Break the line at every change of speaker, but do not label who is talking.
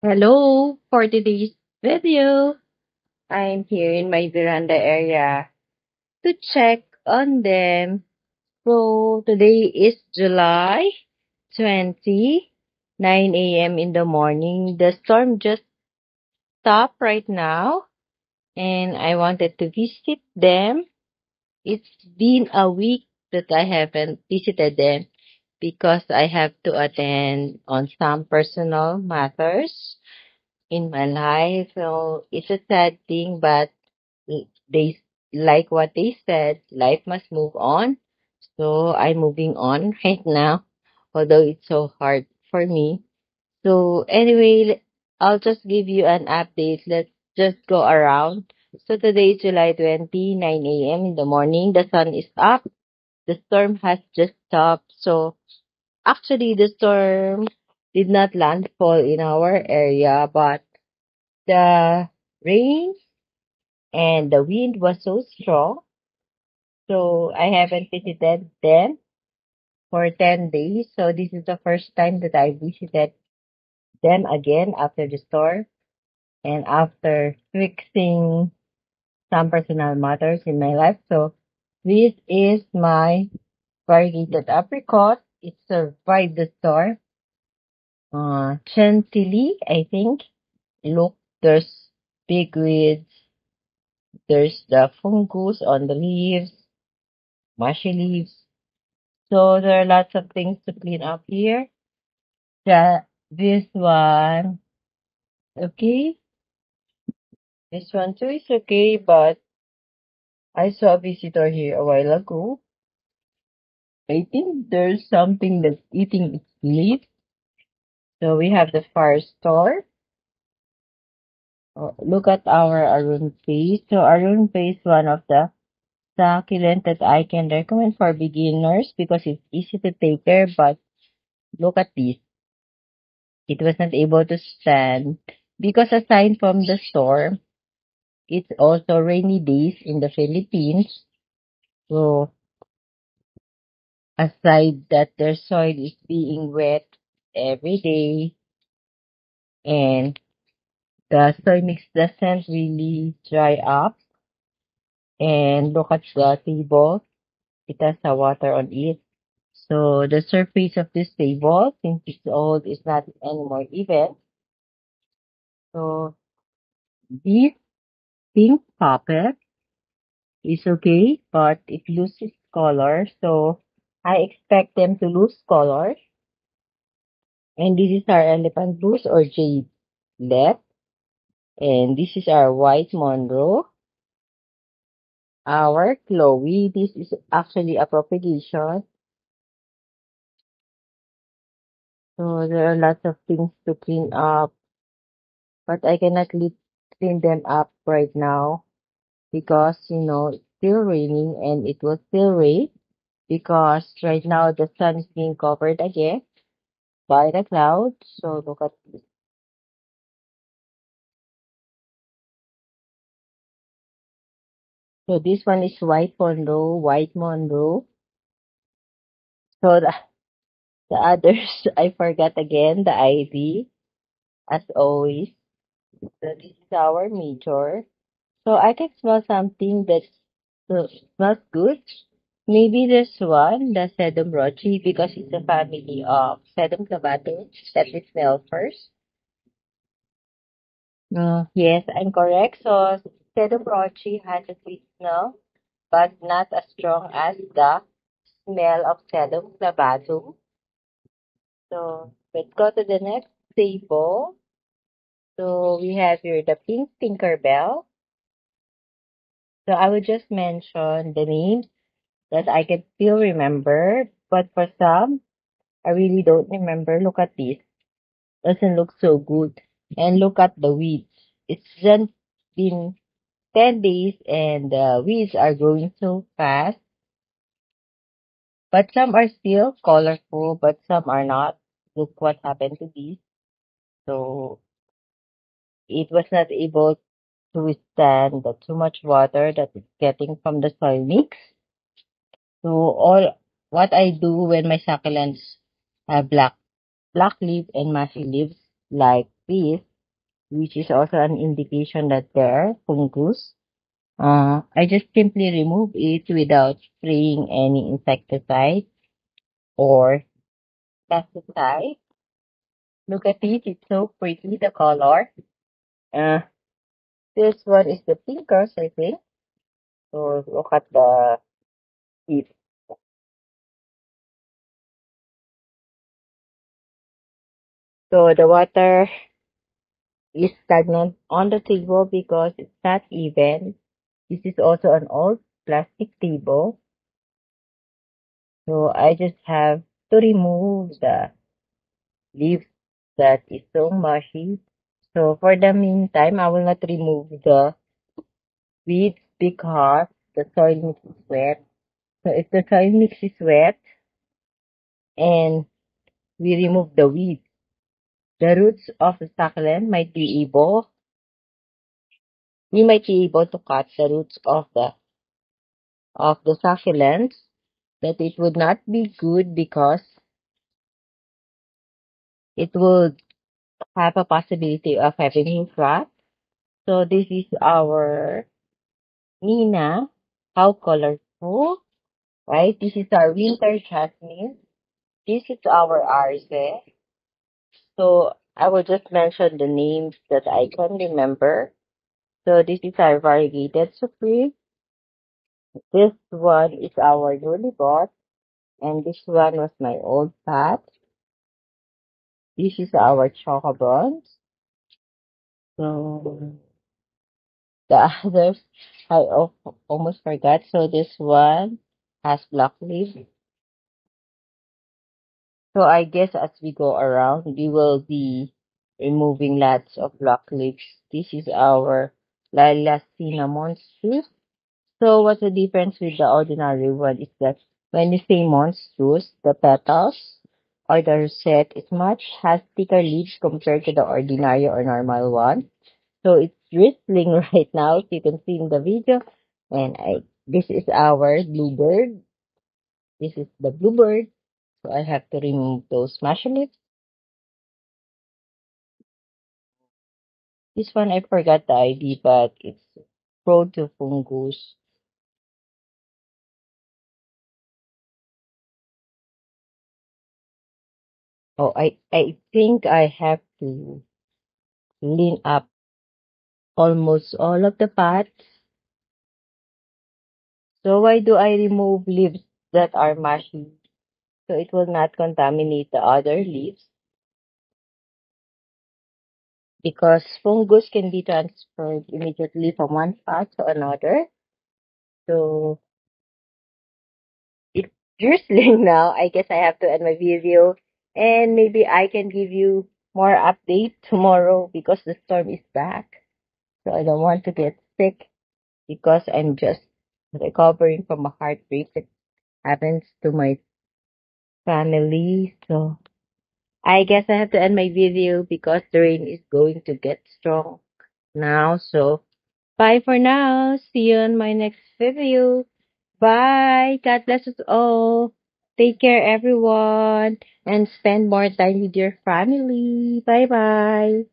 Hello, for today's video, I'm here in my veranda area to check on them. So today is July 20, 9 a.m. in the morning. The storm just stopped right now and I wanted to visit them. It's been a week that I haven't visited them because I have to attend on some personal matters in my life. So it's a sad thing, but they like what they said, life must move on. So I'm moving on right now, although it's so hard for me. So anyway, I'll just give you an update. Let's just go around. So today is July 20, 9 a.m. in the morning. The sun is up. The storm has just stopped. So actually the storm did not landfall in our area, but the rain and the wind was so strong. So I haven't visited them for 10 days. So this is the first time that I visited them again after the storm and after fixing some personal matters in my life. So this is my variegated apricot. It survived the storm. Chantilly, I think. Look, there's big weeds. There's the fungus on the leaves, mushy leaves. So there are lots of things to clean up here. This one, okay. This one too is okay, but I saw a visitor here a while ago. I think there's something that's eating its leaf. So we have the fire store. Look at our Arun paste. So Arun paste, one of the succulent that I can recommend for beginners because it's easy to take care. But look at this. It was not able to stand because aside from the storm, it's also rainy days in the Philippines. So aside that their soil is being wet every day and the soil mix doesn't really dry up. And look at the table. It has a water on it. So the surface of this table, since it's old, is not anymore even. So this pink puppet is okay, but it loses color. So I expect them to lose color. And this is our elephant blues or jade left. And this is our white Monroe. Our Chloe. This is actually a propagation. So there are lots of things to clean up. But I cannot clean them up right now because, it's still raining and it will still rain because right now the sun is being covered again by the clouds. So look at this. So this one is white Monroe, white Monroe. So the others, I forgot again the ID as always. So this is our major. So I can smell something that smells good. Maybe this one, the sedum brochi, because it's a family of sedum clavatum. Let me smell first. Yes, I'm correct. So sedum brochi has a sweet smell, but not as strong as the smell of sedum clavatum. So let's go to the next table. So we have here the pink Tinkerbell. So I would just mention the names that I can still remember, but for some, I really don't remember. Look at this. Doesn't look so good. And look at the weeds. It's just been 10 days and the weeds are growing so fast. But some are still colorful, but some are not. Look what happened to these. So it was not able to withstand the too much water that it's getting from the soil mix. So all what I do when my succulents have black leaf and mushy leaves like this, which is also an indication that there are fungus. I just simply remove it without spraying any insecticide or pesticide. Look at it, it's so pretty, the color. Uh, this one is the pinkers, I think. So look at the heat. So the water is stagnant on the table because it's not even. This is also an old plastic table. So I just have to remove the leaves that is so mushy. So for the meantime, I will not remove the weeds because the soil mix is wet. So if the soil mix is wet and we remove the weeds, the roots of the succulent might be able, we might be able to cut the roots of the succulents, but it would not be good because it would have a possibility of having root rot. So this is our Nina. How colorful, right? This is our winter jasmine. This is our arze. So I will just mention the names that I can remember. So this is our variegated supreme. This one is our newly bought, and this one was my old pat. This is our chocobons. So the others I almost forgot. So this one has black leaf. So I guess as we go around, we will be removing lots of black leaves. This is our Lilas cinnamon spruce. So what's the difference with the ordinary one is that when you say monstrous, the petals or the rosette is much has thicker leaves compared to the ordinary or normal one. So it's drizzling right now, if you can see in the video. And this is our bluebird. This is the bluebird. So I have to remove those mushy. This one I forgot the ID, but it's prone to fungus. Oh, I think I have to clean up almost all of the pots. So why do I remove leaves that are mushy? So it will not contaminate the other leaves because fungus can be transferred immediately from one pot to another. So it's drizzling now. I guess I have to end my video and maybe I can give you more update tomorrow because the storm is back. So I don't want to get sick because I'm just recovering from a heartbreak that happens to my family. So I guess I have to end my video because the rain is going to get strong now. So bye for now. See you on my next video. Bye. God bless us all. Take care, everyone, and spend more time with your family. Bye bye.